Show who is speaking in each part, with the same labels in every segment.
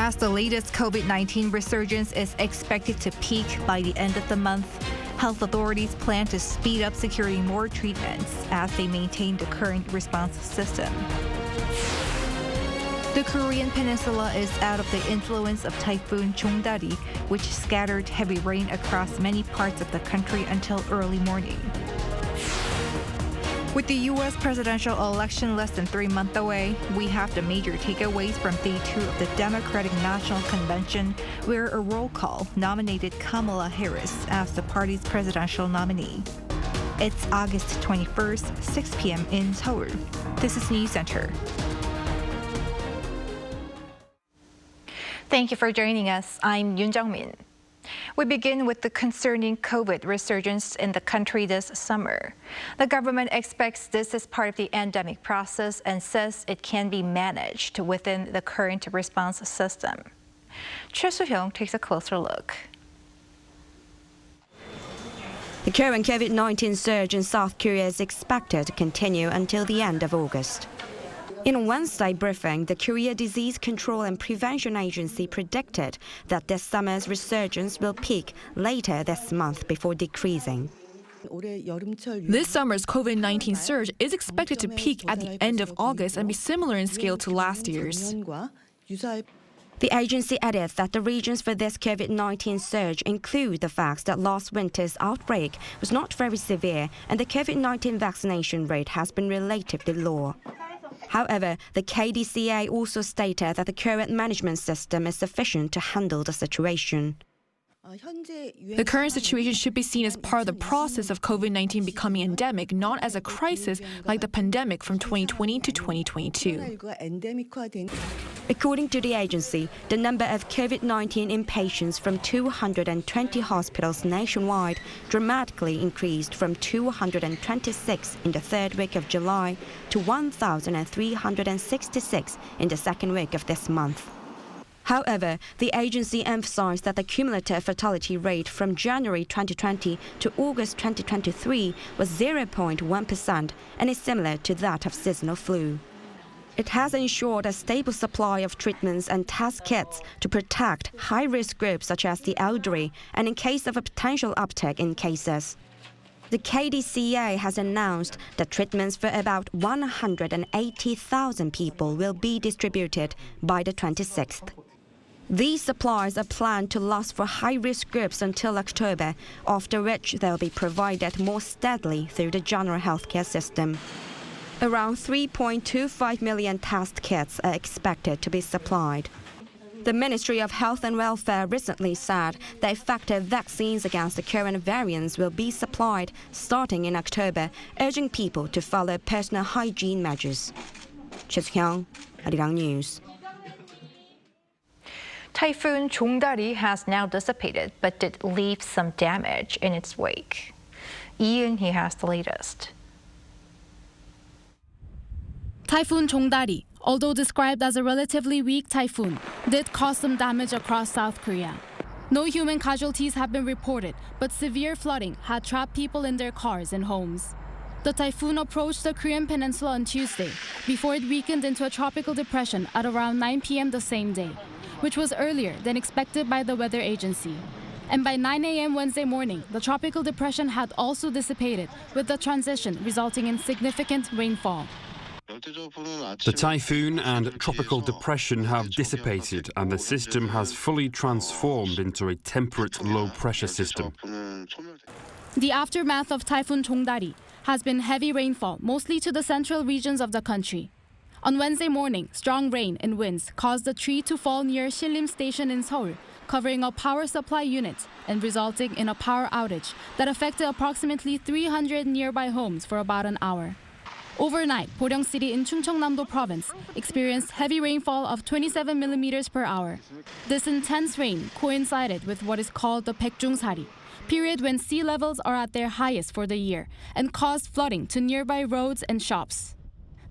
Speaker 1: As the latest COVID-19 resurgence is expected to peak by the end of the month, health authorities plan to speed up securing more treatments as they maintain the current response system. The Korean peninsula is out of the influence of Typhoon Jongdari, which scattered heavy rain across many parts of the country until early morning. With the U.S. presidential election less than 3 months away, we have the major takeaways from day 2 of the Democratic National Convention, where a roll call nominated Kamala Harris as the party's presidential nominee. It's August 21st, 6 p.m. in Seoul. This is Newscenter. Thank you for joining us. I'm Yoon Jung-min. We begin with the concerning COVID resurgence in the country this summer. The government expects this is part of the endemic process and says it can be managed within the current response system. Choi Soo-hyung takes a closer look.
Speaker 2: The current COVID-19 surge in South Korea is expected to continue until the end of August. In a Wednesday briefing, the Korea Disease Control and Prevention Agency predicted that this summer's resurgence will peak later this month before decreasing.
Speaker 3: This summer's COVID-19 surge is expected to peak at the end of August and be similar in scale to last year's.
Speaker 2: The agency added that the reasons for this COVID-19 surge include the fact that last winter's outbreak was not very severe and the COVID-19 vaccination rate has been relatively low. However, the KDCA also stated that the current management system is sufficient to handle the situation.
Speaker 3: The current situation should be seen as part of the process of COVID-19 becoming endemic, not as a crisis like the pandemic from 2020 to 2022.
Speaker 2: According to the agency, the number of COVID-19 inpatients from 220 hospitals nationwide dramatically increased from 226 in the third week of July to 1,366 in the second week of this month. However, the agency emphasized that the cumulative fatality rate from January 2020 to August 2023 was 0.1% and is similar to that of seasonal flu. It has ensured a stable supply of treatments and test kits to protect high-risk groups such as the elderly and in case of a potential uptick in cases. The KDCA has announced that treatments for about 180,000 people will be distributed by the 26th. These supplies are planned to last for high-risk groups until October, after which they'll be provided more steadily through the general healthcare system. Around 3.25 million test kits are expected to be supplied. The Ministry of Health and Welfare recently said that effective vaccines against the current variants will be supplied starting in October, urging people to follow personal hygiene measures. Choi Soo-hyung, Arirang News.
Speaker 1: Typhoon Jongdari has now dissipated, but did leave some damage in its wake. Ian, he has the latest.
Speaker 4: Typhoon Jongdari, although described as a relatively weak typhoon, did cause some damage across South Korea. No human casualties have been reported, but severe flooding had trapped people in their cars and homes. The typhoon approached the Korean peninsula on Tuesday before it weakened into a tropical depression at around 9 p.m. the same day, which was earlier than expected by the weather agency. And by 9 a.m. Wednesday morning, the tropical depression had also dissipated, with the transition resulting in significant rainfall.
Speaker 5: The typhoon and tropical depression have dissipated and the system has fully transformed into a temperate low-pressure system.
Speaker 4: The aftermath of Typhoon Jongdari has been heavy rainfall, mostly to the central regions of the country. On Wednesday morning, strong rain and winds caused a tree to fall near Silim Station in Seoul, covering a power supply unit and resulting in a power outage that affected approximately 300 nearby homes for about an hour. Overnight, Boryong City in Chungcheongnam-do Province experienced heavy rainfall of 27 millimeters per hour. This intense rain coincided with what is called the 백중사리, period when sea levels are at their highest for the year, and caused flooding to nearby roads and shops.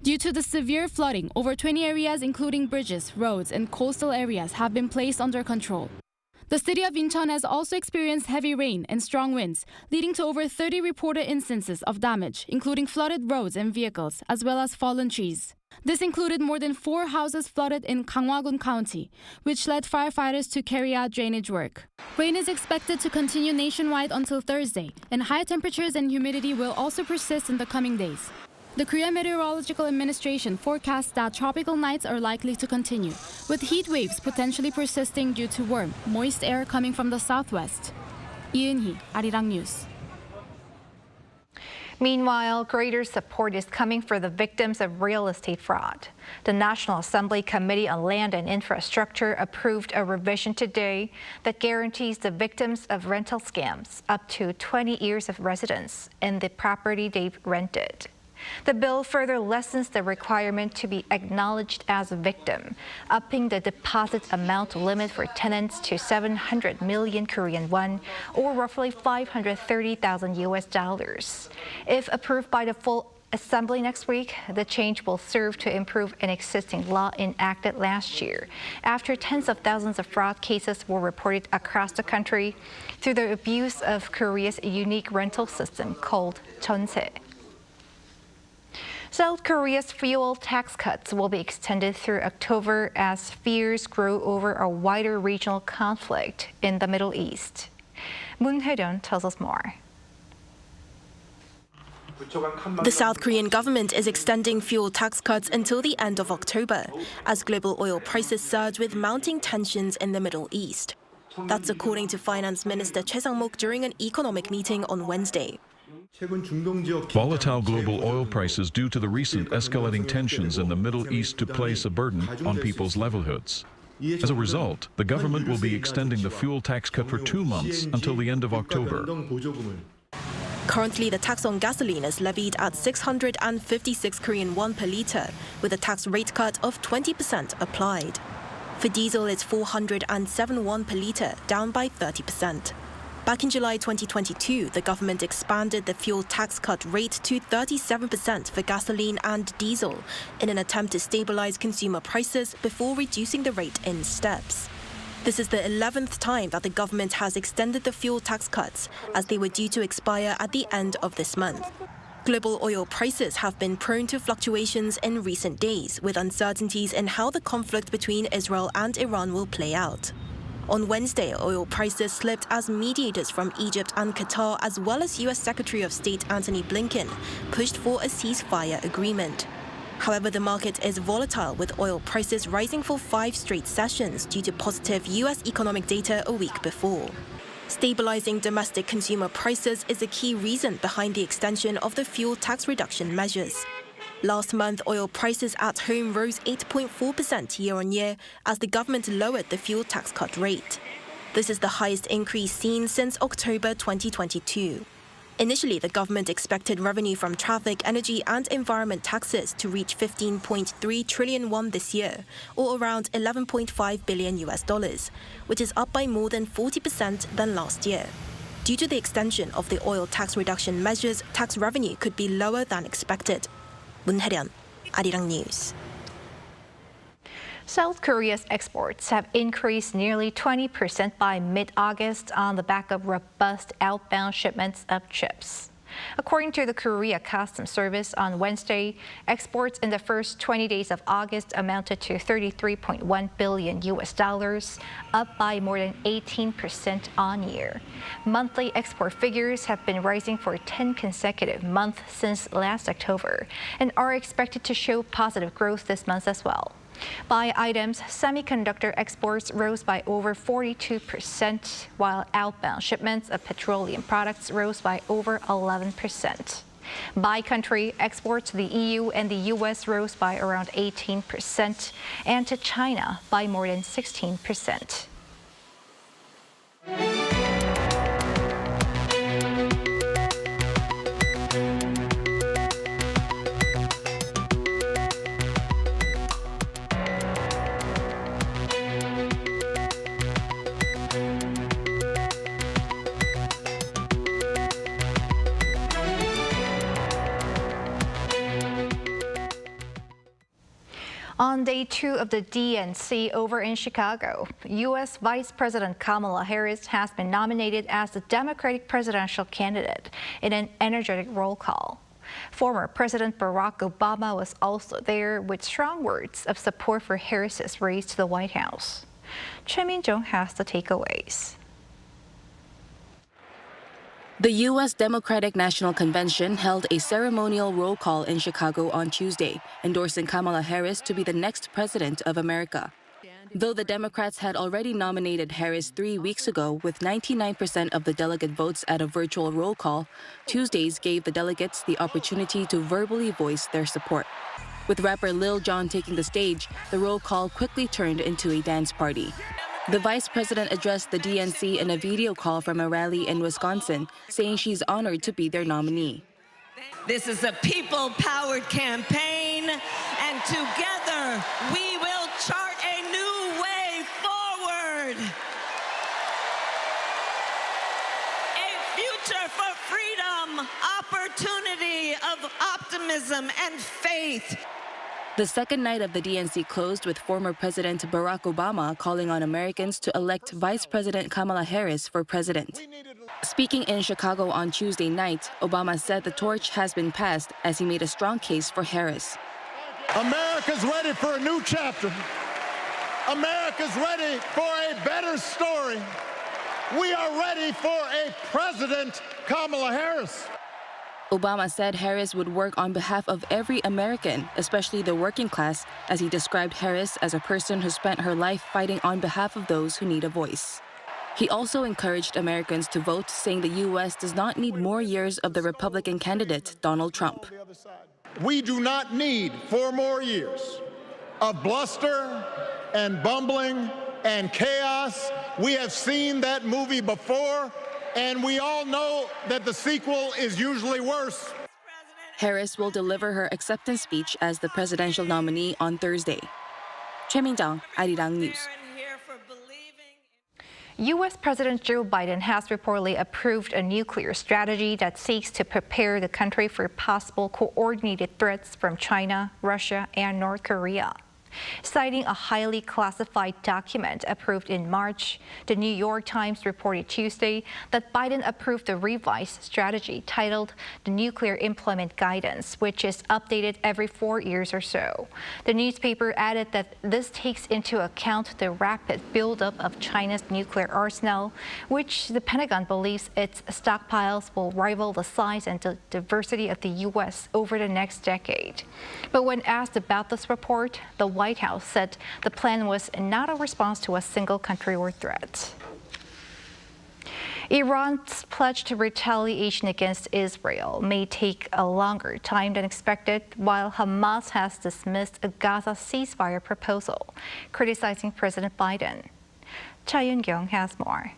Speaker 4: Due to the severe flooding, over 20 areas including bridges, roads, and coastal areas have been placed under control. The city of Incheon has also experienced heavy rain and strong winds, leading to over 30 reported instances of damage, including flooded roads and vehicles, as well as fallen trees. This included more than 4 houses flooded in Gangwon County, which led firefighters to carry out drainage work. Rain is expected to continue nationwide until Thursday, and high temperatures and humidity will also persist in the coming days. The Korea Meteorological Administration forecasts that tropical nights are likely to continue, with heat waves potentially persisting due to warm, moist air coming from the southwest. Lee Eun-hee, Arirang News.
Speaker 1: Meanwhile, greater support is coming for the victims of real estate fraud. The National Assembly Committee on Land and Infrastructure approved a revision today that guarantees the victims of rental scams up to 20 years of residence in the property they've rented. The bill further lessens the requirement to be acknowledged as a victim, upping the deposit amount limit for tenants to 700 million Korean won, or roughly $530,000 US. If approved by the full Assembly next week, the change will serve to improve an existing law enacted last year after tens of thousands of fraud cases were reported across the country through the abuse of Korea's unique rental system called Cmte. South Korea's fuel tax cuts will be extended through October as fears grow over a wider regional conflict in the Middle East. Moon Hae-ryun tells us more.
Speaker 6: The South Korean government is extending fuel tax cuts until the end of October as global oil prices surge with mounting tensions in the Middle East. That's according to Finance Minister Choi Sang-mok during an economic meeting on Wednesday.
Speaker 7: Volatile global oil prices due to the recent escalating tensions in the Middle East to place a burden on people's livelihoods. As a result, the government will be extending the fuel tax cut for 2 months until the end of October.
Speaker 6: Currently, the tax on gasoline is levied at 656 Korean won per litre, with a tax rate cut of 20% applied. For diesel, it's 407 won per litre, down by 30%. Back in July 2022, the government expanded the fuel tax cut rate to 37% for gasoline and diesel in an attempt to stabilize consumer prices before reducing the rate in steps. This is the 11th time that the government has extended the fuel tax cuts, as they were due to expire at the end of this month. Global oil prices have been prone to fluctuations in recent days, with uncertainties in how the conflict between Israel and Iran will play out. On Wednesday, oil prices slipped as mediators from Egypt and Qatar, as well as U.S. Secretary of State Antony Blinken, pushed for a ceasefire agreement. However, the market is volatile, with oil prices rising for 5 straight sessions due to positive U.S. economic data a week before. Stabilizing domestic consumer prices is a key reason behind the extension of the fuel tax reduction measures. Last month, oil prices at home rose 8.4% year-on-year as the government lowered the fuel tax cut rate. This is the highest increase seen since October 2022. Initially, the government expected revenue from traffic, energy and environment taxes to reach 15.3 trillion won this year, or around $11.5 billion US, which is up by more than 40% than last year. Due to the extension of the oil tax reduction measures, tax revenue could be lower than expected. Moon Hae-ryun, Arirang News.
Speaker 1: South Korea's exports have increased nearly 20% by mid-August on the back of robust outbound shipments of chips. According to the Korea Customs Service on Wednesday, exports in the first 20 days of August amounted to $33.1 billion US, up by more than 18% on year. Monthly export figures have been rising for 10 consecutive months since last October and are expected to show positive growth this month as well. By items, semiconductor exports rose by over 42%, while outbound shipments of petroleum products rose by over 11%. By country, exports to the EU and the US rose by around 18%, and to China by more than 16%. On day 2 of the DNC over in Chicago, U.S. Vice President Kamala Harris has been nominated as the Democratic presidential candidate in an energetic roll call. Former President Barack Obama was also there with strong words of support for Harris's race to the White House. Choi Min-jung has the takeaways.
Speaker 8: The U.S. Democratic National Convention held a ceremonial roll call in Chicago on Tuesday, endorsing Kamala Harris to be the next president of America. Though the Democrats had already nominated Harris 3 weeks ago with 99% of the delegate votes at a virtual roll call, Tuesdays gave the delegates the opportunity to verbally voice their support. With rapper Lil Jon taking the stage, the roll call quickly turned into a dance party. The vice president addressed the DNC in a video call from a rally in Wisconsin, saying she's honored to be their nominee.
Speaker 9: This is a people-powered campaign, and together we will chart a new way forward. A future for freedom, opportunity, of optimism and faith.
Speaker 8: The second night of the DNC closed with former President Barack Obama calling on Americans to elect Vice President Kamala Harris for president. Speaking in Chicago on Tuesday night, Obama said the torch has been passed as he made a strong case for Harris.
Speaker 10: America's ready for a new chapter. America's ready for a better story. We are ready for a President Kamala Harris.
Speaker 8: Obama said Harris would work on behalf of every American, especially the working class, as he described Harris as a person who spent her life fighting on behalf of those who need a voice. He also encouraged Americans to vote, saying the U.S. does not need more years of the Republican candidate, Donald Trump.
Speaker 10: We do not need 4 more years of bluster and bumbling and chaos. We have seen that movie before, and we all know that the sequel is usually worse.
Speaker 8: Harris will deliver her acceptance speech as the presidential nominee on Thursday. Choi Min-jung, Arirang News.
Speaker 1: U.S. President Joe Biden has reportedly approved a nuclear strategy that seeks to prepare the country for possible coordinated threats from China, Russia, and North Korea. Citing a highly classified document approved in March, the New York Times reported Tuesday that Biden approved the revised strategy titled the Nuclear Implement Guidance, which is updated every 4 years or so. The newspaper added that this takes into account the rapid buildup of China's nuclear arsenal, which the Pentagon believes its stockpiles will rival the size and the diversity of the U.S. over the next decade. But when asked about this report, the White House said the plan was not a response to a single country or threat. Iran's pledge to retaliation against Israel may take a longer time than expected, while Hamas has dismissed a Gaza ceasefire proposal, criticizing President Biden. Cha Yun-kyung has more.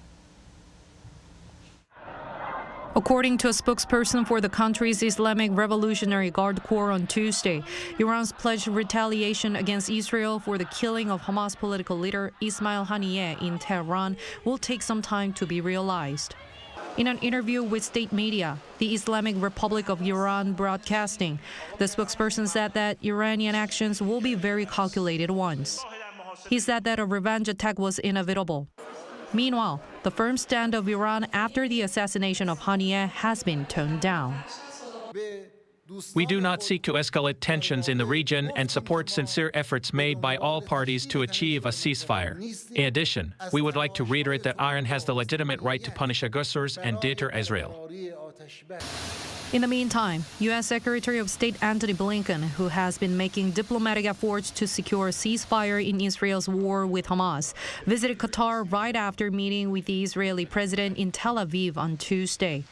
Speaker 11: According to a spokesperson for the country's Islamic Revolutionary Guard Corps on Tuesday, Iran's pledged retaliation against Israel for the killing of Hamas political leader Ismail Haniyeh in Tehran will take some time to be realized. In an interview with state media, the Islamic Republic of Iran Broadcasting, the spokesperson said that Iranian actions will be very calculated ones. He said that a revenge attack was inevitable. Meanwhile, the firm stand of Iran after the assassination of Haniyeh has been toned down.
Speaker 12: We do not seek to escalate tensions in the region and support sincere efforts made by all parties to achieve a ceasefire. In addition, we would like to reiterate that Iran has the legitimate right to punish aggressors and deter Israel.
Speaker 11: In the meantime, U.S. Secretary of State Antony Blinken, who has been making diplomatic efforts to secure a ceasefire in Israel's war with Hamas, visited Qatar right after meeting with the Israeli president in Tel Aviv on Tuesday.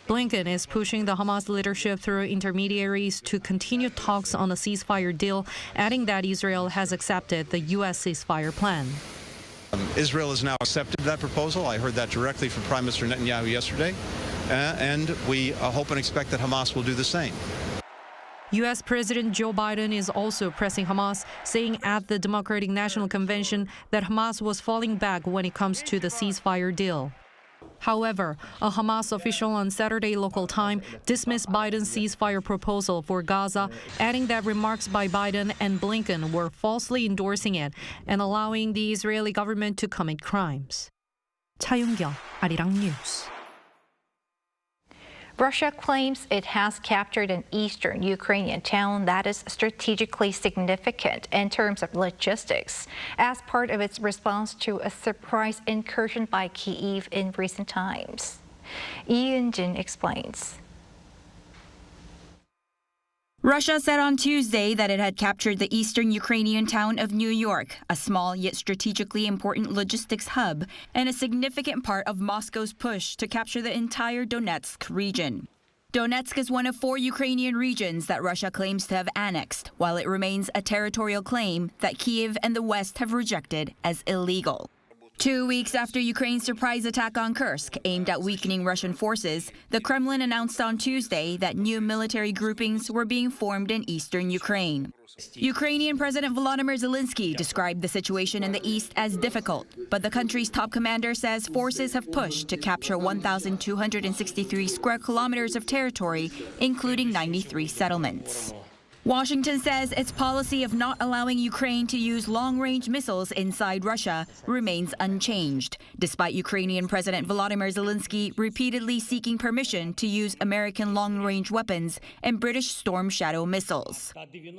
Speaker 11: Blinken is pushing the Hamas leadership through intermediaries to continue talks on a ceasefire deal, adding that Israel has accepted the U.S. ceasefire plan.
Speaker 13: Israel has now accepted that proposal. I heard that directly from Prime Minister Netanyahu yesterday. And we hope and expect that Hamas will do the same.
Speaker 11: U.S. President Joe Biden is also pressing Hamas, saying at the Democratic National Convention that Hamas was falling back when it comes to the ceasefire deal. However, a Hamas official on Saturday local time dismissed Biden's ceasefire proposal for Gaza, adding that remarks by Biden and Blinken were falsely endorsing it and allowing the Israeli government to commit crimes. 차윤경, Arirang News.
Speaker 1: Russia claims it has captured an eastern Ukrainian town that is strategically significant in terms of logistics as part of its response to a surprise incursion by Kyiv in recent times. Lee Jin explains.
Speaker 14: Russia said on Tuesday that it had captured the eastern Ukrainian town of New York, a small yet strategically important logistics hub and a significant part of Moscow's push to capture the entire Donetsk region. Donetsk is one of 4 Ukrainian regions that Russia claims to have annexed, while it remains a territorial claim that Kyiv and the West have rejected as illegal. 2 weeks after Ukraine's surprise attack on Kursk, aimed at weakening Russian forces, the Kremlin announced on Tuesday that new military groupings were being formed in eastern Ukraine. Ukrainian President Volodymyr Zelensky described the situation in the east as difficult, but the country's top commander says forces have pushed to capture 1,263 square kilometers of territory, including 93 settlements. Washington says its policy of not allowing Ukraine to use long-range missiles inside Russia remains unchanged, despite Ukrainian President Volodymyr Zelensky repeatedly seeking permission to use American long-range weapons and British Storm Shadow missiles.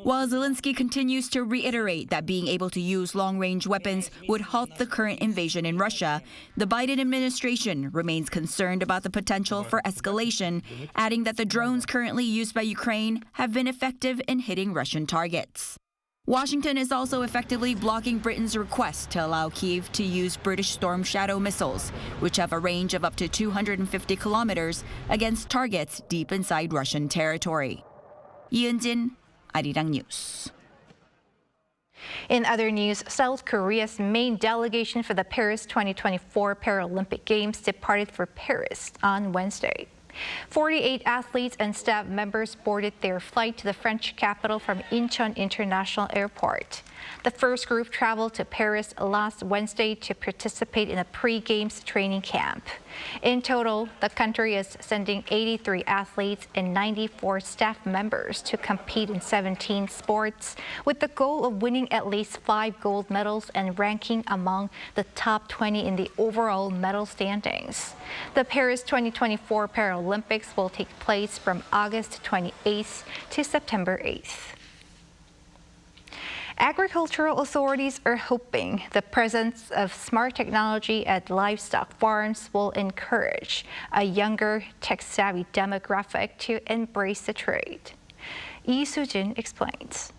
Speaker 14: While Zelensky continues to reiterate that being able to use long-range weapons would halt the current invasion in Russia, the Biden administration remains concerned about the potential for escalation, adding that the drones currently used by Ukraine have been effective in hitting Russian targets. Washington is also effectively blocking Britain's request to allow Kyiv to use British Storm Shadow missiles, which have a range of up to 250 kilometers, against targets deep inside Russian territory. Jin, Arirang News.
Speaker 1: In other news, South Korea's main delegation for the Paris 2024 Paralympic Games departed for Paris on Wednesday. 48 athletes and staff members boarded their flight to the French capital from Incheon International Airport. The first group traveled to Paris last Wednesday to participate in a pre-games training camp. In total, the country is sending 83 athletes and 94 staff members to compete in 17 sports, with the goal of winning at least 5 gold medals and ranking among the top 20 in the overall medal standings. The Paris 2024 Paralympics will take place from August 28th to September 8th. Agricultural authorities are hoping the presence of smart technology at livestock farms will encourage a younger, tech-savvy demographic to embrace the trade. Lee Soo-jin explains.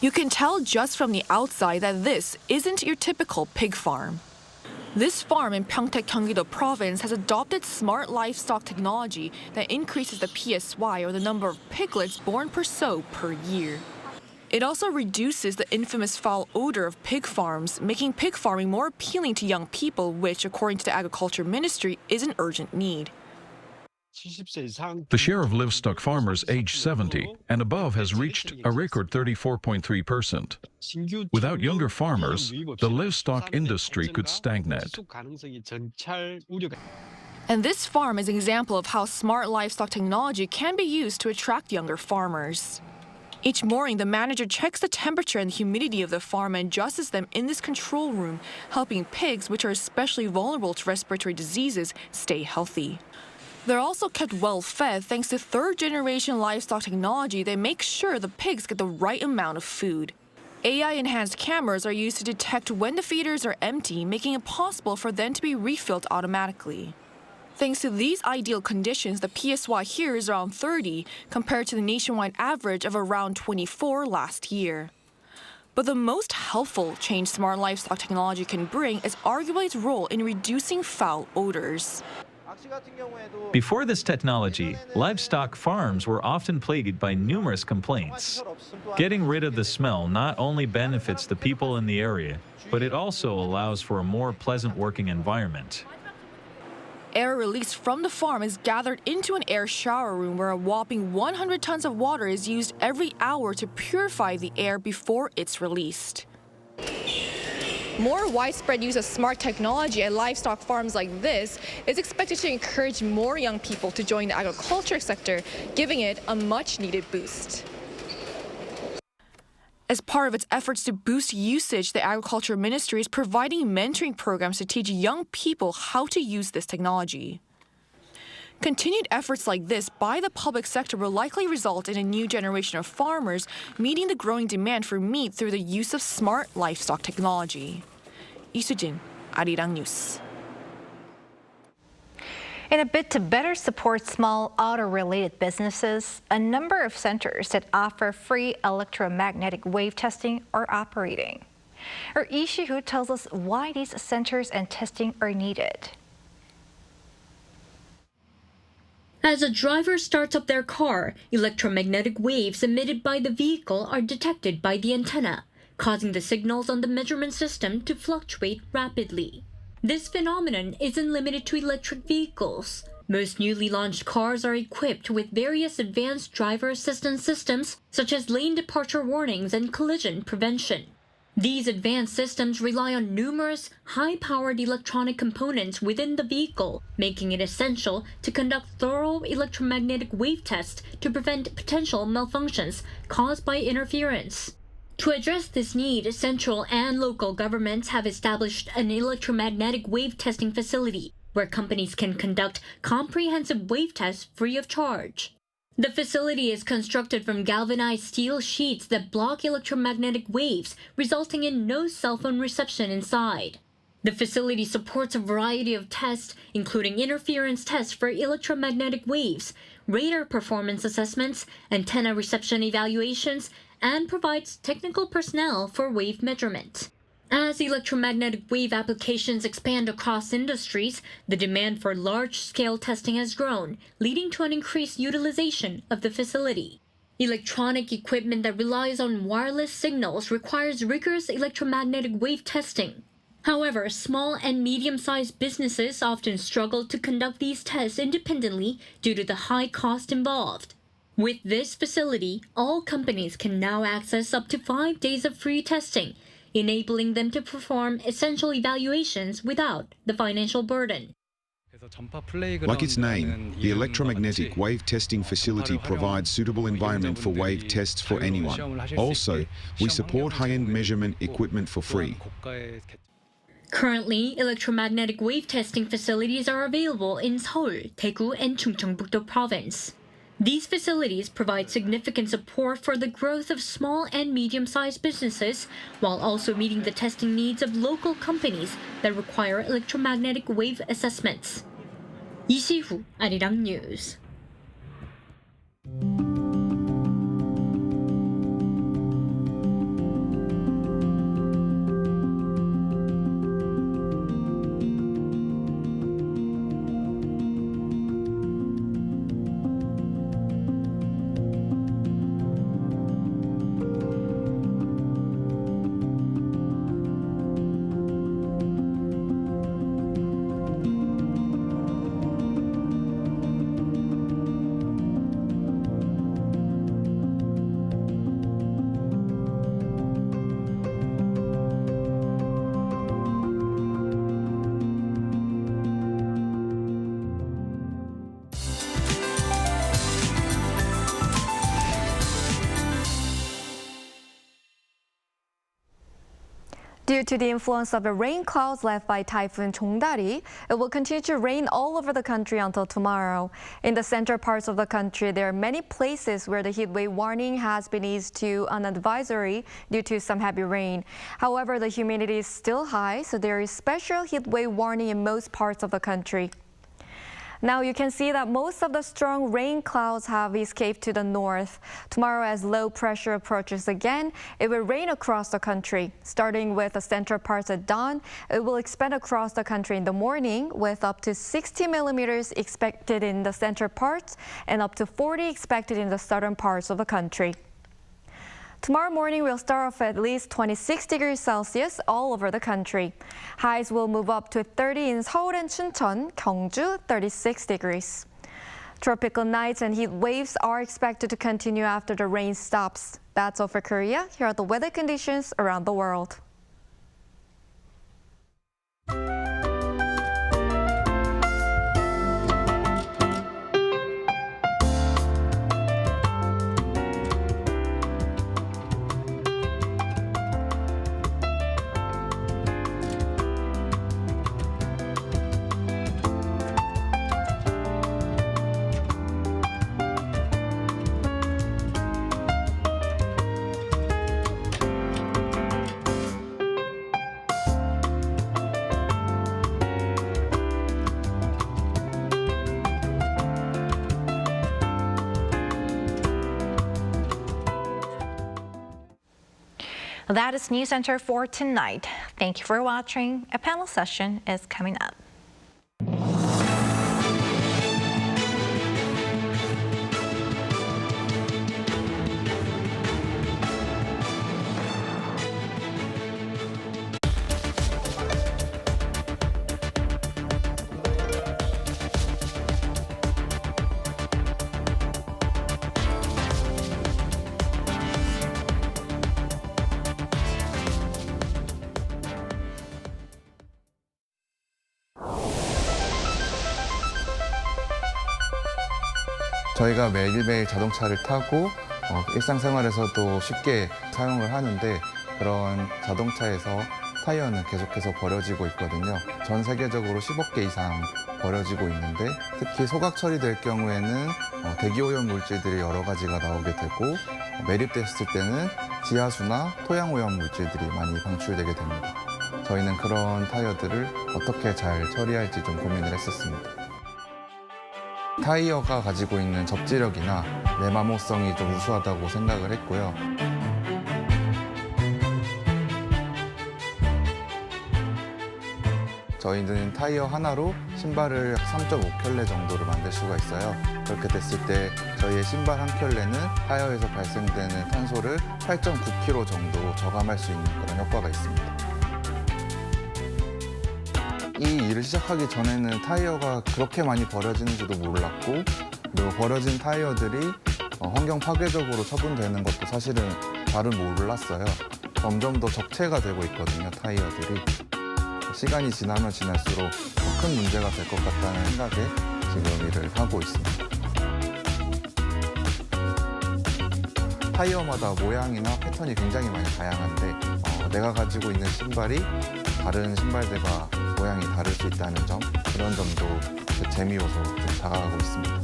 Speaker 3: You can tell just from the outside that this isn't your typical pig farm. This farm in Pyeongtaek, Gyeonggi-do province has adopted smart livestock technology that increases the PSY, or the number of piglets born per sow, per year. It also reduces the infamous foul odor of pig farms, making pig farming more appealing to young people, which, according to the Agriculture Ministry, is an urgent need.
Speaker 7: The share of livestock farmers aged 70 and above has reached a record 34.3%. Without younger farmers, the livestock industry could stagnate.
Speaker 3: And this farm is an example of how smart livestock technology can be used to attract younger farmers. Each morning, the manager checks the temperature and humidity of the farm and adjusts them in this control room, helping pigs, which are especially vulnerable to respiratory diseases, stay healthy. They're also kept well-fed thanks to third-generation livestock technology that makes sure the pigs get the right amount of food. AI-enhanced cameras are used to detect when the feeders are empty, making it possible for them to be refilled automatically. Thanks to these ideal conditions, the PSY here is around 30, compared to the nationwide average of around 24 last year. But the most helpful change smart livestock technology can bring is arguably its role in reducing foul odors.
Speaker 15: Before this technology, livestock farms were often plagued by numerous complaints. Getting rid of the smell not only benefits the people in the area, but it also allows for a more pleasant working environment.
Speaker 3: Air released from the farm is gathered into an air shower room where a whopping 100 tons of water is used every hour to purify the air before it's released. More widespread use of smart technology at livestock farms like this is expected to encourage more young people to join the agriculture sector, giving it a much-needed boost. As part of its efforts to boost usage, the Agriculture Ministry is providing mentoring programs to teach young people how to use this technology. Continued efforts like this by the public sector will likely result in a new generation of farmers meeting the growing demand for meat through the use of smart livestock technology. 이수진, Arirang News.
Speaker 1: In a bid to better support small auto-related businesses, a number of centers that offer free electromagnetic wave testing are operating. Our Lee Si-hu tells us why these centers and testing are needed.
Speaker 16: As a driver starts up their car, electromagnetic waves emitted by the vehicle are detected by the antenna, causing the signals on the measurement system to fluctuate rapidly. This phenomenon isn't limited to electric vehicles. Most newly launched cars are equipped with various advanced driver assistance systems, such as lane departure warnings and collision prevention. These advanced systems rely on numerous high-powered electronic components within the vehicle, making it essential to conduct thorough electromagnetic wave tests to prevent potential malfunctions caused by interference. To address this need, central and local governments have established an electromagnetic wave testing facility where companies can conduct comprehensive wave tests free of charge. The facility is constructed from galvanized steel sheets that block electromagnetic waves, resulting in no cell phone reception inside. The facility supports a variety of tests, including interference tests for electromagnetic waves, radar performance assessments, antenna reception evaluations, and provides technical personnel for wave measurement. As electromagnetic wave applications expand across industries, the demand for large-scale testing has grown, leading to an increased utilization of the facility. Electronic equipment that relies on wireless signals requires rigorous electromagnetic wave testing. However, small and medium-sized businesses often struggle to conduct these tests independently due to the high cost involved. With this facility, all companies can now access up to 5 days of free testing, enabling them to perform essential evaluations without the financial burden.
Speaker 17: Like its name, the electromagnetic wave testing facility provides suitable environment for wave tests for anyone. Also, we support high-end measurement equipment for free.
Speaker 16: Currently, electromagnetic wave testing facilities are available in Seoul, Daegu, and Chungcheongbuk-do Province. These facilities provide significant support for the growth of small and medium-sized businesses, while also meeting the testing needs of local companies that require electromagnetic wave assessments. Lee Si-hu, Arirang News.
Speaker 18: Due to the influence of the rain clouds left by Typhoon Jongdari, it will continue to rain all over the country until tomorrow. In the central parts of the country, there are many places where the heat wave warning has been eased to an advisory due to some heavy rain. However, the humidity is still high, so there is special heat wave warning in most parts of the country. Now you can see that most of the strong rain clouds have escaped to the north. Tomorrow, as low pressure approaches again, it will rain across the country. Starting with the central parts at dawn, it will expand across the country in the morning with up to 60 millimeters expected in the central parts and up to 40 expected in the southern parts of the country. Tomorrow morning, we'll start off at least 26 degrees Celsius all over the country. Highs will move up to 30 in Seoul and Chuncheon, Gyeongju, 36 degrees. Tropical nights and heat waves are expected to continue after the rain stops. That's all for Korea. Here are the weather conditions around the world.
Speaker 1: That is Newscenter for tonight. Thank you for watching. A panel session is coming up.
Speaker 19: 저희가 매일매일 자동차를 타고 일상생활에서도 쉽게 사용을 하는데 그런 자동차에서 타이어는 계속해서 버려지고 있거든요. 전 세계적으로 10억 개 이상 버려지고 있는데 특히 소각 처리될 경우에는 대기오염 물질들이 여러 가지가 나오게 되고 매립됐을 때는 지하수나 토양오염 물질들이 많이 방출되게 됩니다. 저희는 그런 타이어들을 어떻게 잘 처리할지 좀 고민을 했었습니다. 타이어가 가지고 있는 접지력이나 내마모성이 좀 우수하다고 생각을 했고요. 저희는 타이어 하나로 신발을 3.5켤레 정도를 만들 수가 있어요. 그렇게 됐을 때 저희의 신발 한 켤레는 타이어에서 발생되는 탄소를 8.9kg 정도 저감할 수 있는 그런 효과가 있습니다. 이 일을 시작하기 전에는 타이어가 그렇게 많이 버려지는지도 몰랐고 그리고 버려진 타이어들이 환경 파괴적으로 처분되는 것도 사실은 잘은 몰랐어요. 점점 더 적체가 되고 있거든요, 타이어들이. 시간이 지나면 지날수록 더 큰 문제가 될 것 같다는 생각에 지금 일을 하고 있습니다. 타이어마다 모양이나 패턴이 굉장히 많이 다양한데 내가 가지고 있는 신발이 다른 신발들과 모양이 다를 수 있다는 점, 그런 점도 그 재미 요소로 좀 다가가고 있습니다.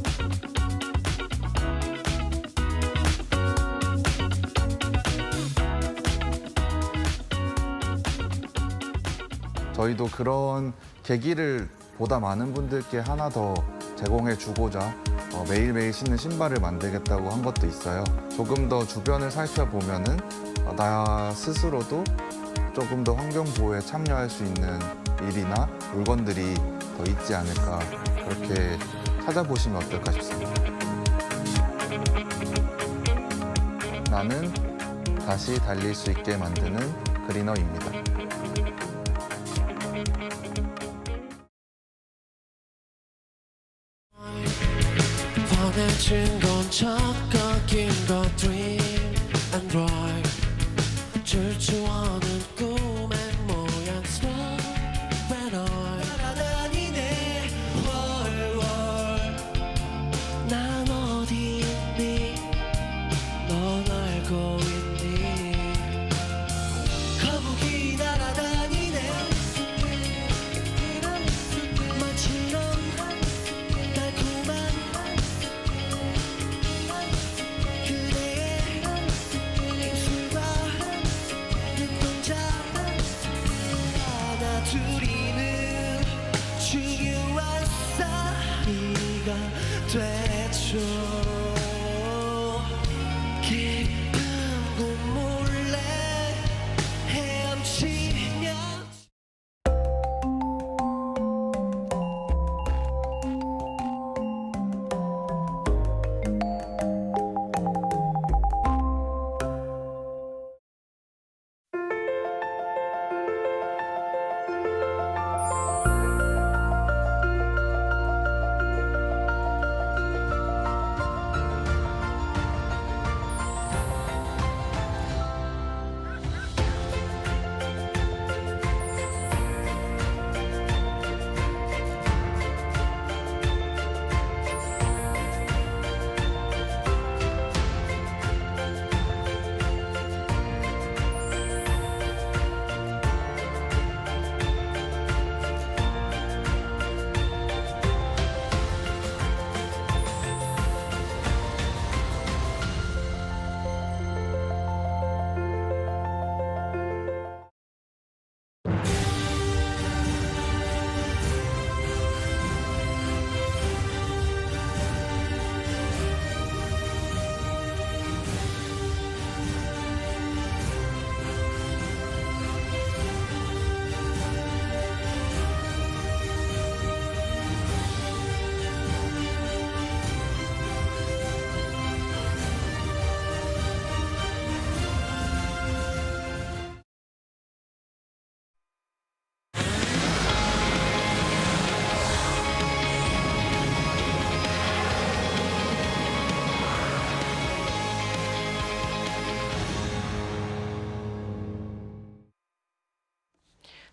Speaker 19: 저희도 그런 계기를 보다 많은 분들께 하나 더 제공해 주고자 매일매일 신는 신발을 만들겠다고 한 것도 있어요. 조금 더 주변을 살펴보면은 나 스스로도 조금 더 환경 보호에 참여할 수 있는 일이나 물건들이 더 있지 않을까, 그렇게 찾아보시면 어떨까 싶습니다. 나는 다시 달릴 수 있게 만드는 그리너입니다.
Speaker 20: 보내준 건 적극인 것 dream and drive 출주하는 꿈의 모양 slow when I 날아다니네 월월 난 어디 있니 넌 알고 있니 거북이 날아다니네 마치런 달콤한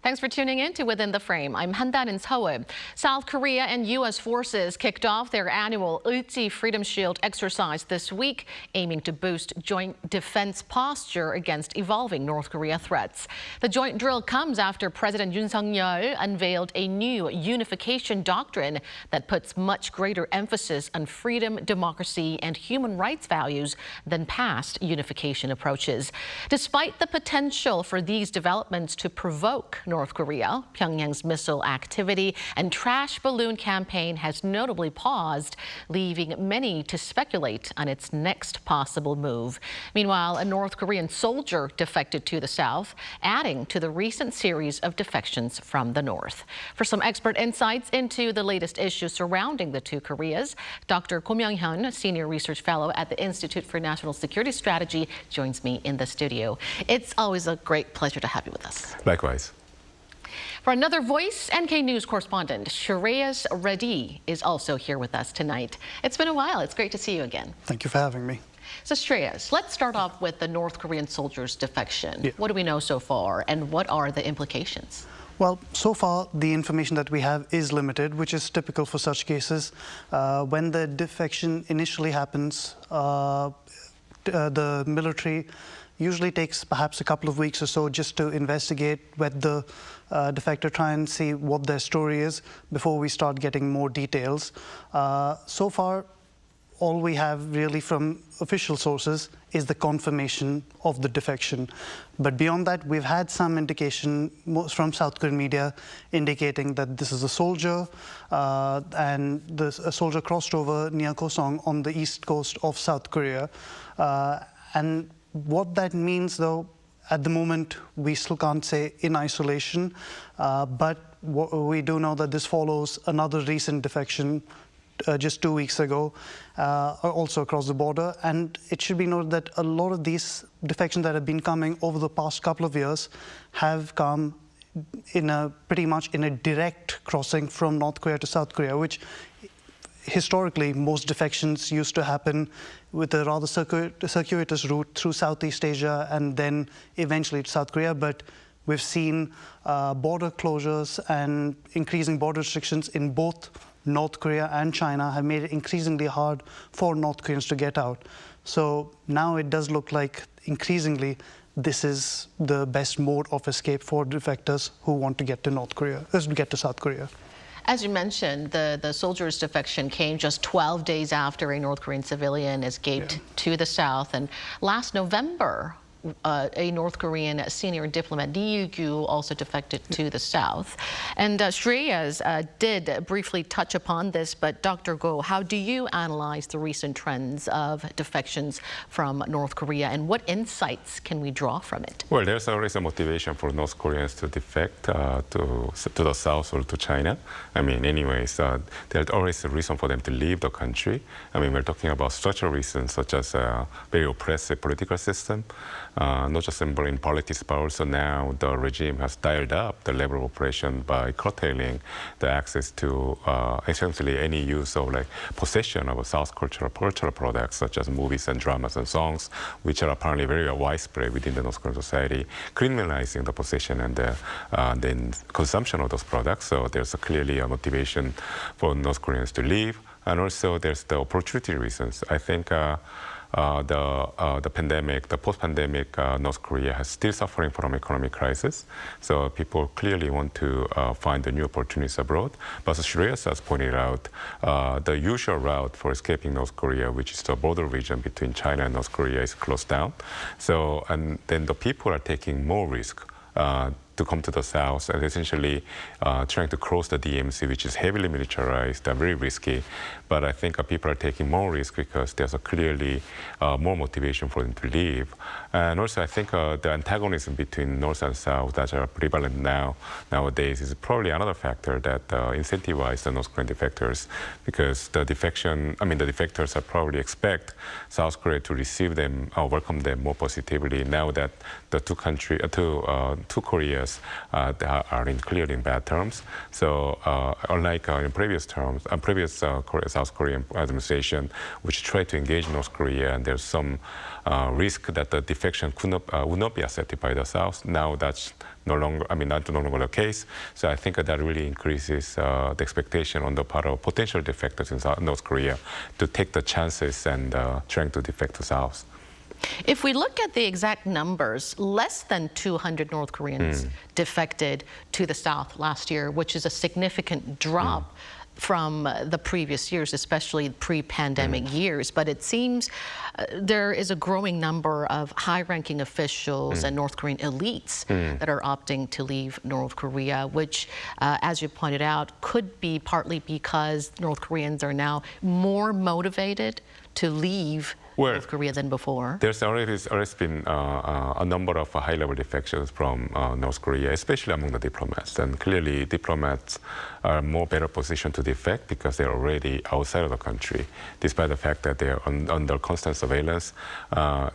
Speaker 21: Thanks for tuning in to Within the Frame. I'm Handan in Seoul. South Korea and U.S. forces kicked off their annual Ulti Freedom Shield exercise this week, aiming to boost joint defense posture against evolving North Korea threats. The joint drill comes after President Yoon Suk-yeol unveiled a new unification doctrine that puts much greater emphasis on freedom, democracy, and human rights values than past unification approaches. Despite the potential for these developments to provoke North Korea, Pyongyang's missile activity and trash balloon campaign has notably paused, leaving many to speculate on its next possible move. Meanwhile, a North Korean soldier defected to the south, adding to the recent series of defections from the north. For some expert insights into the latest issues surrounding the two Koreas, Dr. Ko Myung-hyun, Senior Research Fellow at the Institute for National Security Strategy, joins me in the studio. It's always a great pleasure to have you with us.
Speaker 22: Likewise.
Speaker 21: For another Voice, NK News correspondent Shreyas Reddy is also here with us tonight. It's been a while. It's great to see you again.
Speaker 23: Thank you for having me.
Speaker 21: So Shreyas, let's start off with the North Korean soldier's defection. Yeah. What do we know so far, and what are the implications?
Speaker 23: Well, so far, the information that we have is limited, which is typical for such cases. When the defection initially happens, the military usually takes perhaps a couple of weeks or so just to investigate with the defector, try and see what their story is before we start getting more details. So far, all we have really from official sources is the confirmation of the defection. But beyond that, we've had some indication from South Korean media indicating that this is a soldier, and a soldier crossed over near Kosong on the east coast of South Korea. And what that means, though, at the moment, we still can't say in isolation, but we do know that this follows another recent defection just 2 weeks ago, also across the border. And it should be noted that a lot of these defections that have been coming over the past couple of years have come in pretty much in a direct crossing from North Korea to South Korea, which historically, most defections used to happen with a rather circuitous route through Southeast Asia and then eventually to South Korea. But we've seen border closures and increasing border restrictions in both North Korea and China have made it increasingly hard for North Koreans to get out. So now it does look like increasingly this is the best mode of escape for defectors who want to get to South Korea.
Speaker 21: As you mentioned, the soldier's defection came just 12 days after a North Korean civilian escaped to the south. And last November, a North Korean senior diplomat, Lee Yu-gyu, also defected to the south. And Shreyas did briefly touch upon this, but Dr. Go, how do you analyze the recent trends of defections from North Korea, and what insights can we draw from it?
Speaker 22: Well, there's always a motivation for North Koreans to defect to the south or to China. I mean, anyways, there's always a reason for them to leave the country. I mean, we're talking about structural reasons such as a very oppressive political system, not just in politics, but also now the regime has dialed up the level of oppression by curtailing the access to essentially any use of possession of South cultural products such as movies and dramas and songs, which are apparently very widespread within the North Korean society, criminalizing the possession and then consumption of those products. So there's clearly a motivation for North Koreans to leave, and also there's the opportunity reasons. I think the pandemic, the post-pandemic North Korea is still suffering from economic crisis. So people clearly want to find the new opportunities abroad. But as Shreyas has pointed out, the usual route for escaping North Korea, which is the border region between China and North Korea, is closed down. So, and then the people are taking more risk to come to the south and essentially trying to cross the DMZ, which is heavily militarized and very risky. But I think people are taking more risk because there's clearly more motivation for them to leave. And also I think the antagonism between North and South that are prevalent nowadays is probably another factor that incentivizes the North Korean defectors, because the defectors are probably expect South Korea to receive them, welcome them more positively now that the two Koreas U.S. Are clearly in bad terms. So unlike in previous terms, South Korean administration, which tried to engage North Korea, and there's some risk that the defection would not be accepted by the South. Now that's no longer the case. So I think that really increases the expectation on the part of potential defectors in North Korea to take the chances and trying to defect to South.
Speaker 21: If we look at the exact numbers, less than 200 North Koreans defected to the South last year, which is a significant drop from the previous years, especially pre-pandemic years. But it seems there is a growing number of high-ranking officials and North Korean elites that are opting to leave North Korea, which, as you pointed out, could be partly because North Koreans are now more motivated to leave North Korea than before.
Speaker 22: There's already been a number of high-level defections from North Korea, especially among the diplomats. And clearly, diplomats are more better positioned to defect because they're already outside of the country, despite the fact that they're under constant surveillance.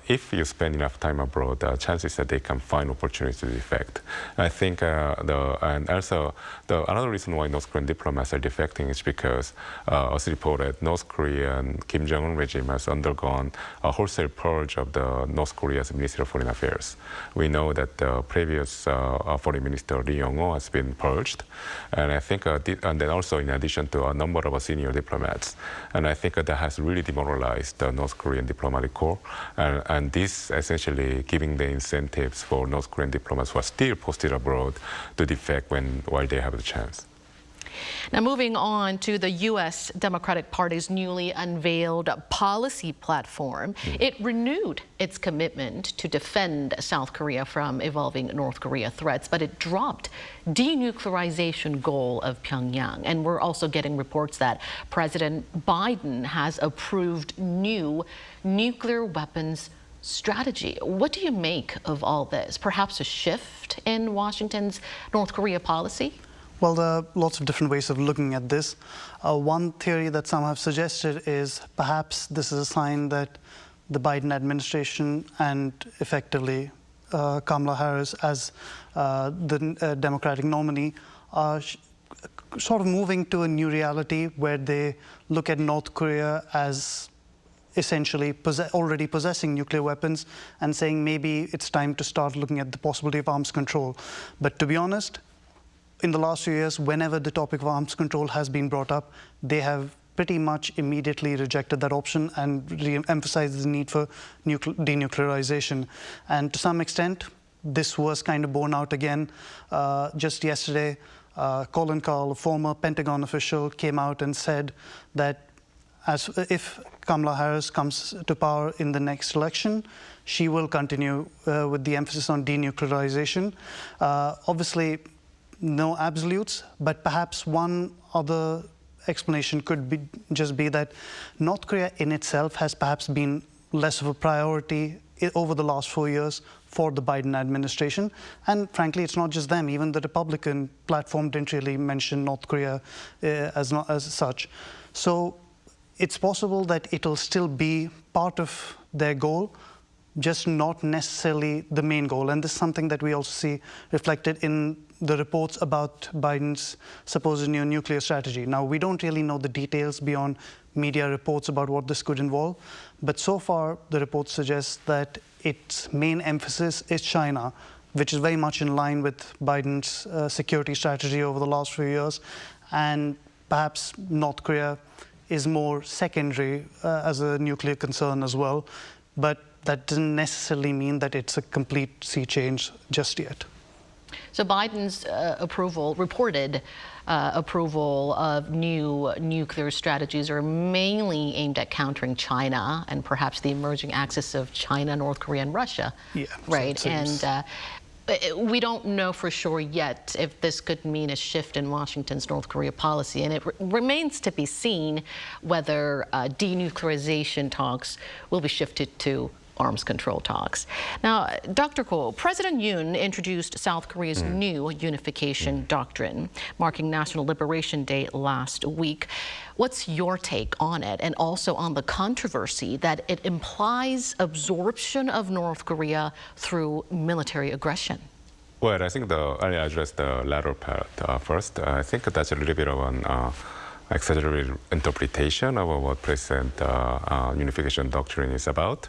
Speaker 22: If you spend enough time abroad, the chances that they can find opportunities to defect. I think, and also another reason why North Korean diplomats are defecting is because, as reported, North Korean Kim Jong-un regime has undergone a wholesale purge of the North Korea's Ministry of Foreign Affairs. We know that the previous Foreign Minister Lee Young-ho has been purged, and I think, and then also in addition to a number of senior diplomats, and I think that has really demoralized the North Korean diplomatic corps, and this essentially giving the incentives for North Korean diplomats who are still posted abroad to defect while they have the chance.
Speaker 21: Now, moving on to the U.S. Democratic Party's newly unveiled policy platform, it renewed its commitment to defend South Korea from evolving North Korea threats, but it dropped denuclearization goal of Pyongyang. And we're also getting reports that President Biden has approved new nuclear weapons strategy. What do you make of all this? Perhaps a shift in Washington's North Korea policy?
Speaker 23: Well, there are lots of different ways of looking at this. One theory that some have suggested is perhaps this is a sign that the Biden administration and effectively Kamala Harris as the Democratic nominee are sort of moving to a new reality where they look at North Korea as essentially already possessing nuclear weapons and saying maybe it's time to start looking at the possibility of arms control. But to be honest, in the last few years, whenever the topic of arms control has been brought up, they have pretty much immediately rejected that option and re-emphasized the need for denuclearization. And to some extent, this was kind of borne out again. Just yesterday, Colin Kahl, a former Pentagon official, came out and said that if Kamala Harris comes to power in the next election, she will continue with the emphasis on denuclearization. Obviously, no absolutes, but perhaps one other explanation could just be that North Korea in itself has perhaps been less of a priority over the last 4 years for the Biden administration. And frankly, it's not just them. Even the Republican platform didn't really mention North Korea as such. So it's possible that it'll still be part of their goal, just not necessarily the main goal. And this is something that we also see reflected in the reports about Biden's supposed new nuclear strategy. Now, we don't really know the details beyond media reports about what this could involve, but so far the report suggests that its main emphasis is China, which is very much in line with Biden's security strategy over the last few years, and perhaps North Korea is more secondary as a nuclear concern as well, but that doesn't necessarily mean that it's a complete sea change just yet.
Speaker 21: So Biden's reported approval of new nuclear strategies are mainly aimed at countering China and perhaps the emerging axis of China, North Korea, and Russia.
Speaker 23: Yeah,
Speaker 21: right.
Speaker 23: So
Speaker 21: and we don't know for sure yet if this could mean a shift in Washington's North Korea policy, and it remains to be seen whether denuclearization talks will be shifted to arms control talks. Now, Dr. Ko, President Yoon introduced South Korea's new unification doctrine, marking National Liberation Day last week. What's your take on it, and also on the controversy that it implies absorption of North Korea through military aggression?
Speaker 22: Well, I think I'll address the latter part first. I think that's a little bit of an exaggerated interpretation of what President unification doctrine is about.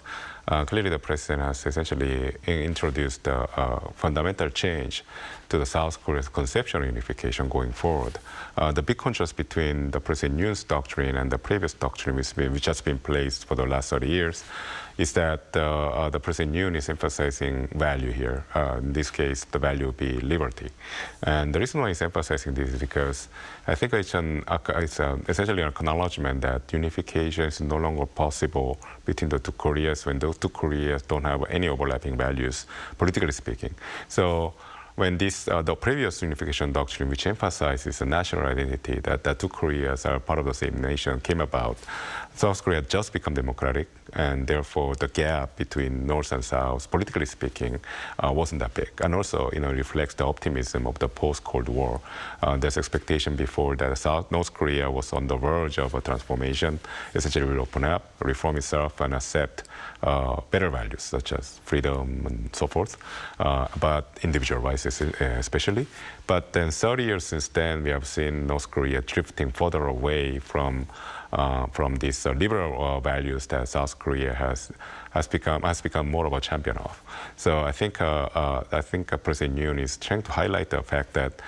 Speaker 22: Clearly, the president has essentially introduced a fundamental change to the South Korea's conception of unification going forward. The big contrast between the President Yoon's doctrine and the previous doctrine, which has been placed for the last 30 years, is that the President Yoon is emphasizing value here. In this case, the value would be liberty. And the reason why he's emphasizing this is because I think it's essentially an acknowledgement that unification is no longer possible between the two Koreas when those two Koreas don't have any overlapping values, politically speaking. So when the previous unification doctrine, which emphasizes the national identity, that the two Koreas are part of the same nation, came about, South Korea had just become democratic, and therefore the gap between North and South, politically speaking, wasn't that big. And also, reflects the optimism of the post-Cold War. There's expectation before that North Korea was on the verge of a transformation, essentially will open up, reform itself, and accept better values such as freedom and so forth, but individual rights especially. But then 30 years since then, we have seen North Korea drifting further away from these liberal values that South Korea has become more of a champion of. So I think President Yoon is trying to highlight the fact that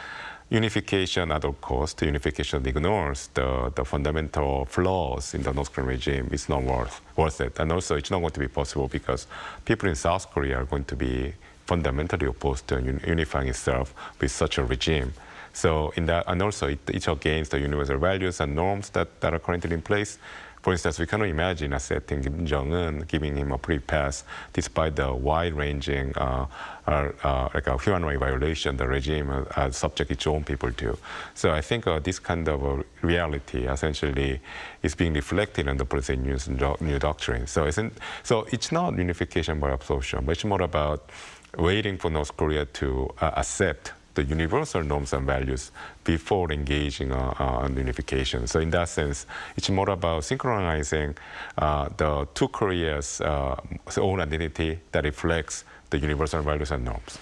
Speaker 22: unification at all costs, unification ignores the fundamental flaws in the North Korean regime. It's not worth it. And also, it's not going to be possible because people in South Korea are going to be fundamentally opposed to unifying itself with such a regime. So and also it's against the universal values and norms that are currently in place. For instance, we cannot imagine accepting Kim Jong-un, giving him a free pass, despite the wide-ranging like a human rights violation the regime has subjected its own people to. So I think this kind of reality essentially is being reflected in the President Yoon's new doctrine. So it's not unification by absorption, but it's more about waiting for North Korea to accept the universal norms and values before engaging on unification. So in that sense, it's more about synchronizing the two Koreas' own identity that reflects the universal values and norms.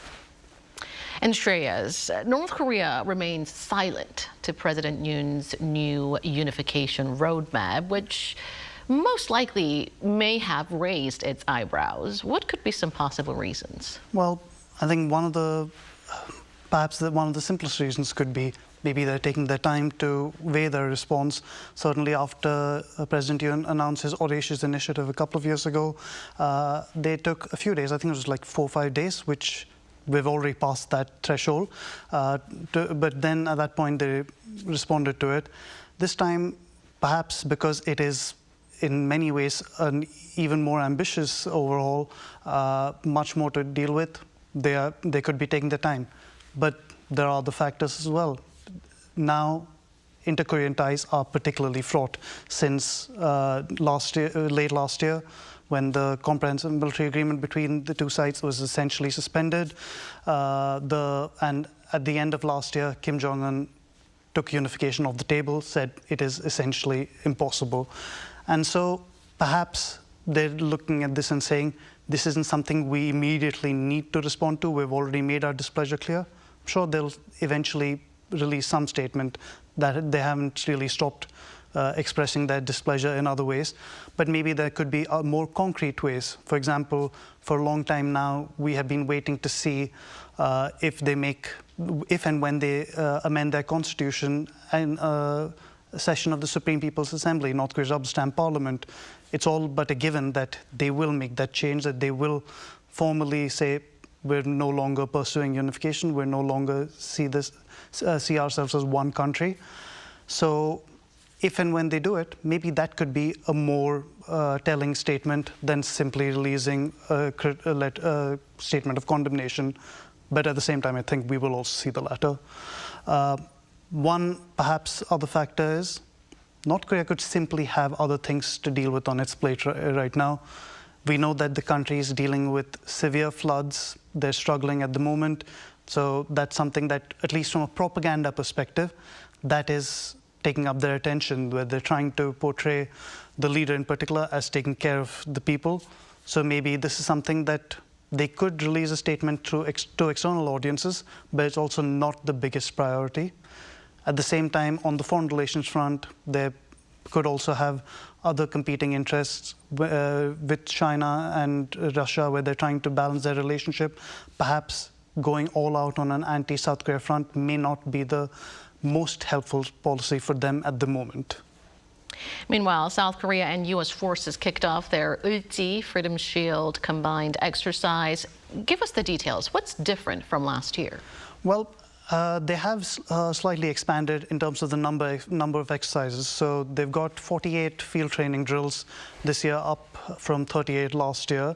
Speaker 21: And Shreyas, North Korea remains silent to President Yoon's new unification roadmap, which most likely may have raised its eyebrows. What could be some possible reasons?
Speaker 23: Well, I think perhaps one of the simplest reasons could be maybe they're taking their time to weigh their response. Certainly after President Yoon announced his audacious initiative a couple of years ago, they took a few days, I think it was like 4 or 5 days, which we've already passed that threshold. But then at that point they responded to it. This time, perhaps because it is in many ways an even more ambitious overhaul, much more to deal with, they could be taking their time. But there are other factors as well. Now, inter-Korean ties are particularly fraught since late last year, when the comprehensive military agreement between the two sides was essentially suspended. And at the end of last year, Kim Jong-un took unification off the table, said it is essentially impossible. And so perhaps they're looking at this and saying, this isn't something we immediately need to respond to. We've already made our displeasure clear. I'm sure they'll eventually release some statement that they haven't really stopped expressing their displeasure in other ways. But maybe there could be more concrete ways. For example, for a long time now, we have been waiting to see if and when they amend their constitution and a session of the Supreme People's Assembly, North Korea's rubber-stamp parliament. It's all but a given that they will make that change, that they will formally say, we're no longer pursuing unification, we're no longer see ourselves as one country. So if and when they do it, maybe that could be a more telling statement than simply releasing a statement of condemnation. But at the same time, I think we will also see the latter. One perhaps other factor is North Korea could simply have other things to deal with on its plate right now. We know that the country is dealing with severe floods. They're struggling at the moment. So that's something that, at least from a propaganda perspective, that is taking up their attention, where they're trying to portray the leader in particular as taking care of the people. So maybe this is something that They could release a statement to external audiences, but it's also not the biggest priority. At the same time, on the foreign relations front, they could also have other competing interests with China and Russia, where they're trying to balance their relationship. Perhaps going all out on an anti-South Korea front may not be the most helpful policy for them at the moment.
Speaker 21: Meanwhile, South Korea and U.S. forces kicked off their Ulti Freedom Shield combined exercise. Give us the details. What's different from last year?
Speaker 23: Well, they have slightly expanded in terms of the number of exercises. So they've got 48 field training drills this year, up from 38 last year.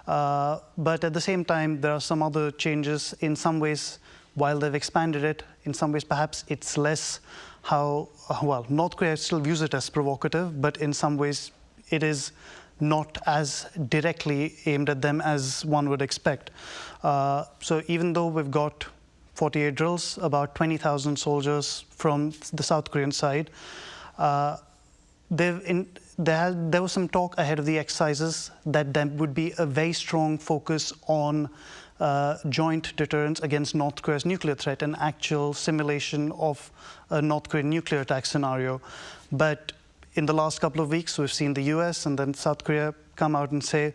Speaker 23: But at the same time, there are some other changes. In some ways, while they've expanded it, in some ways perhaps it's less how, well, North Korea still views it as provocative, but in some ways it is not as directly aimed at them as one would expect. So even though we've got 48 drills, about 20,000 soldiers from the South Korean side, there was some talk ahead of the exercises that there would be a very strong focus on joint deterrence against North Korea's nuclear threat, an actual simulation of a North Korean nuclear attack scenario. But in the last couple of weeks, we've seen the US and then South Korea come out and say,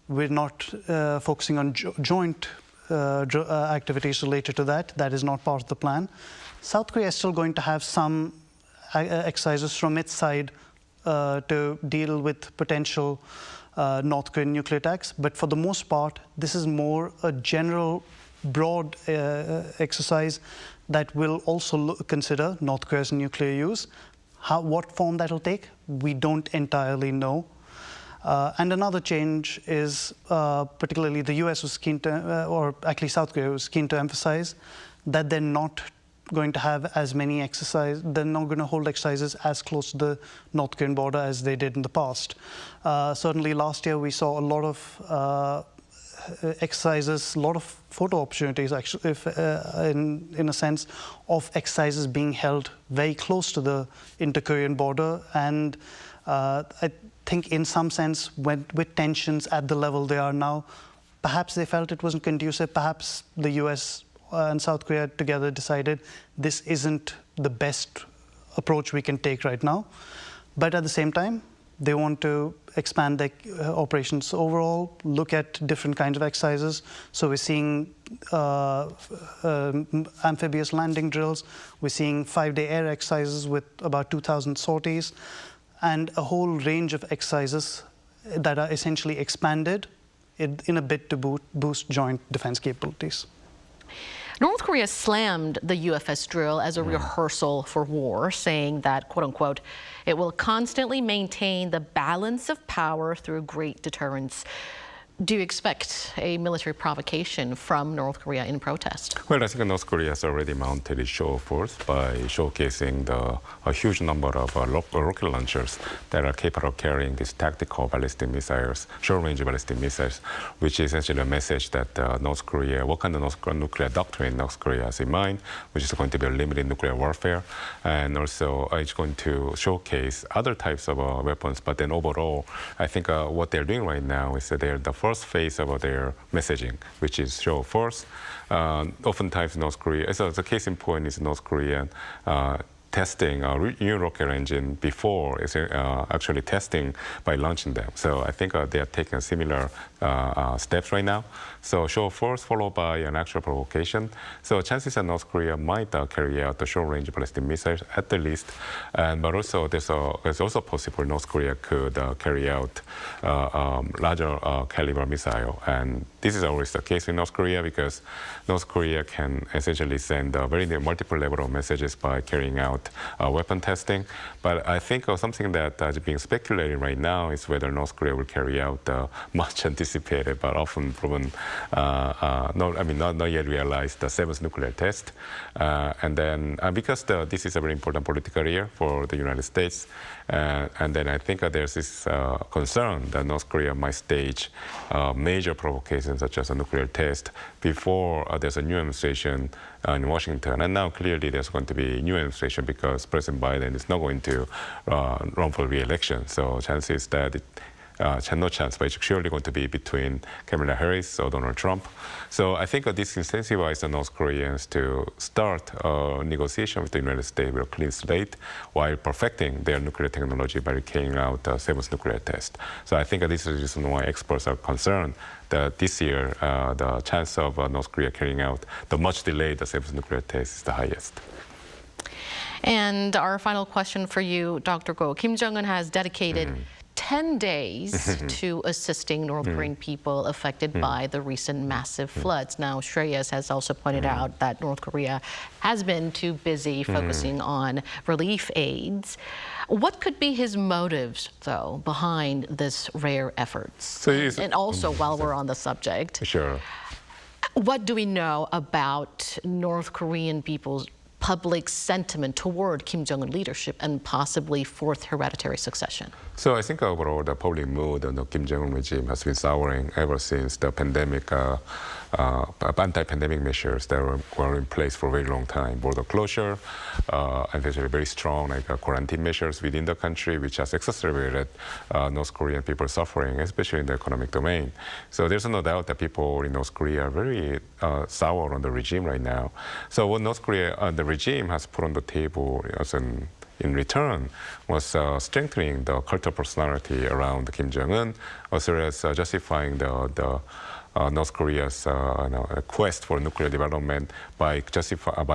Speaker 23: we're not focusing on joint activities related to that. That is not part of the plan. South Korea is still going to have some exercises from its side to deal with potential North Korean nuclear attacks. But for the most part, this is more a general, broad exercise that will also consider North Korea's nuclear use. What form that will take, we don't entirely know. And another change is particularly the US was keen to, or actually South Korea was keen to emphasize that they're not going to have as many exercises, they're not going to hold exercises as close to the North Korean border as they did in the past. Certainly last year we saw a lot of exercises, a lot of photo opportunities actually, in a sense, of exercises being held very close to the inter-Korean border. And I think in some sense, with tensions at the level they are now, perhaps they felt it wasn't conducive, perhaps the US and South Korea together decided this isn't the best approach we can take right now. But at the same time, they want to expand their operations overall, look at different kinds of exercises. So we're seeing amphibious landing drills, we're seeing 5-day air exercises with about 2,000 sorties, and a whole range of exercises that are essentially expanded in a bid to boost joint defense capabilities.
Speaker 21: North Korea slammed the UFS drill as a rehearsal for war, saying that, quote unquote, it will constantly maintain the balance of power through great deterrence. Do you expect a military provocation from North Korea in protest?
Speaker 22: Well, I think North Korea has already mounted its show of force by showcasing a huge number of rocket launchers that are capable of carrying these tactical ballistic missiles, short-range ballistic missiles, which is essentially a message that North Korea, what kind of nuclear doctrine North Korea has in mind, which is going to be a limited nuclear warfare, and also it's going to showcase other types of weapons. But then overall, I think what they're doing right now is that they're the first phase of their messaging, which is show of force. Oftentimes North Korea, so the case in point is North Korea testing a new rocket engine before actually testing by launching them. So I think they are taking similar steps right now. So show of force followed by an actual provocation. So chances are North Korea might carry out the short-range ballistic missiles at the least, but also there's also possible North Korea could carry out larger caliber missile. And this is always the case in North Korea because North Korea can essentially send very multiple level of messages by carrying out weapon testing. But I think something that is being speculated right now is whether North Korea will carry out much anticipated but often proven, not yet realized, the 7th nuclear test. And then because this is a very important political year for the United States, and then I think there's this concern that North Korea might stage major provocations such as a nuclear test before there's a new administration in Washington. And now clearly there's going to be a new administration because President Biden is not going to run for re-election. So chances that no chance, but it's surely going to be between Kamala Harris or Donald Trump. So I think this incentivizes the North Koreans to start a negotiation with the United States with a clean slate while perfecting their nuclear technology by carrying out the seventh nuclear test. So I think this is the reason why experts are concerned that this year the chance of North Korea carrying out the much delayed seventh nuclear test is the highest.
Speaker 21: And our final question for you, Dr. Go. Kim Jong-un has dedicated 10 days to assisting North Korean people affected by the recent massive floods. Now, Shreyas has also pointed out that North Korea has been too busy focusing on relief aids. What could be his motives, though, behind this rare efforts? And also, while we're on the subject, what do we know about North Korean people's public sentiment toward Kim Jong-un leadership and possibly fourth hereditary succession?
Speaker 22: So I think overall the public mood on the Kim Jong-un regime has been souring ever since the pandemic, anti-pandemic measures that were in place for a very long time. Border closure, and there's very strong quarantine measures within the country, which has exacerbated North Korean people suffering, especially in the economic domain. So there's no doubt that people in North Korea are very sour on the regime right now. So what North Korea, the regime has put on the table as in return was strengthening the cult of personality around Kim Jong-un, as well as justifying the North Korea's quest for nuclear development by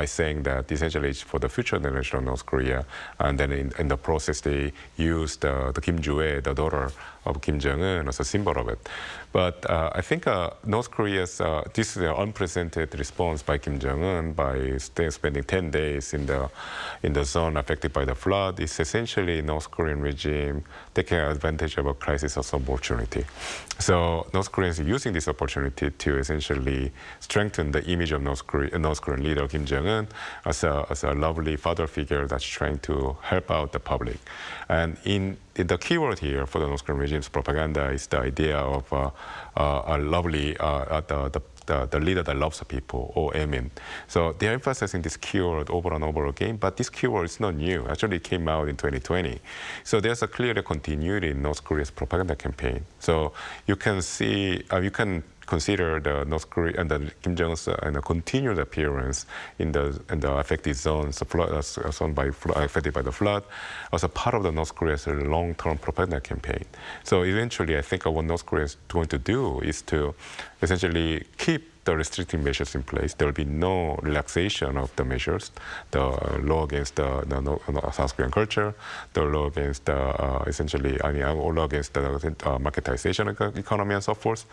Speaker 22: saying that essentially it's for the future generation of North Korea, and then in the process they used the Kim Joo-ae, the daughter of Kim Jong-un, as a symbol of it. But I think North Korea's this is an unprecedented response by Kim Jong-un by spending 10 days in the zone affected by the flood. It's essentially North Korean regime taking advantage of a crisis as an opportunity. So North Koreans are using this opportunity to essentially strengthen the image of North Korean leader Kim Jong-un as a lovely father figure that's trying to help out the public. And the keyword here for the North Korean regime's propaganda is the idea of a lovely, the leader that loves the people, or Emin. So they're emphasizing this keyword over and over again, but this keyword is not new. Actually, it came out in 2020. So there's a clear continuity in North Korea's propaganda campaign. So you can see, you can consider the North Korea and the Kim Jong-un's continued appearance in the affected zones, affected by the flood, as a part of the North Korea's long-term propaganda campaign. So eventually, I think what North Korea is going to do is to essentially keep the restrictive measures in place. There will be no relaxation of the measures, the law against the South Korean culture, the law against essentially, law against the marketization of the economy and so forth.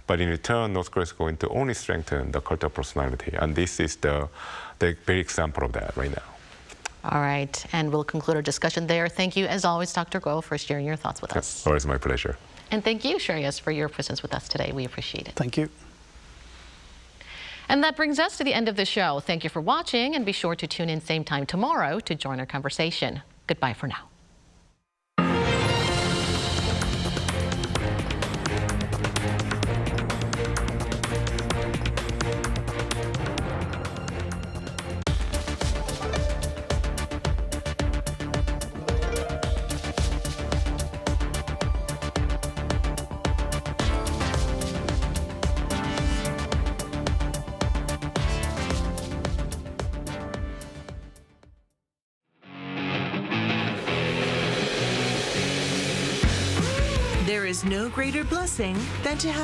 Speaker 22: But in return, North Korea is going to only strengthen the cult of personality. And this is the very example of that right now.
Speaker 21: All right, and we'll conclude our discussion there. Thank you, as always, Dr. Go, for sharing your thoughts with us.
Speaker 22: Always my pleasure.
Speaker 21: And thank you, Shreyas, for your presence with us today. We appreciate it.
Speaker 23: Thank you.
Speaker 21: And that brings us to the end of the show. Thank you for watching, and be sure to tune in same time tomorrow to join our conversation. Goodbye for now.
Speaker 2: There is no greater blessing than to have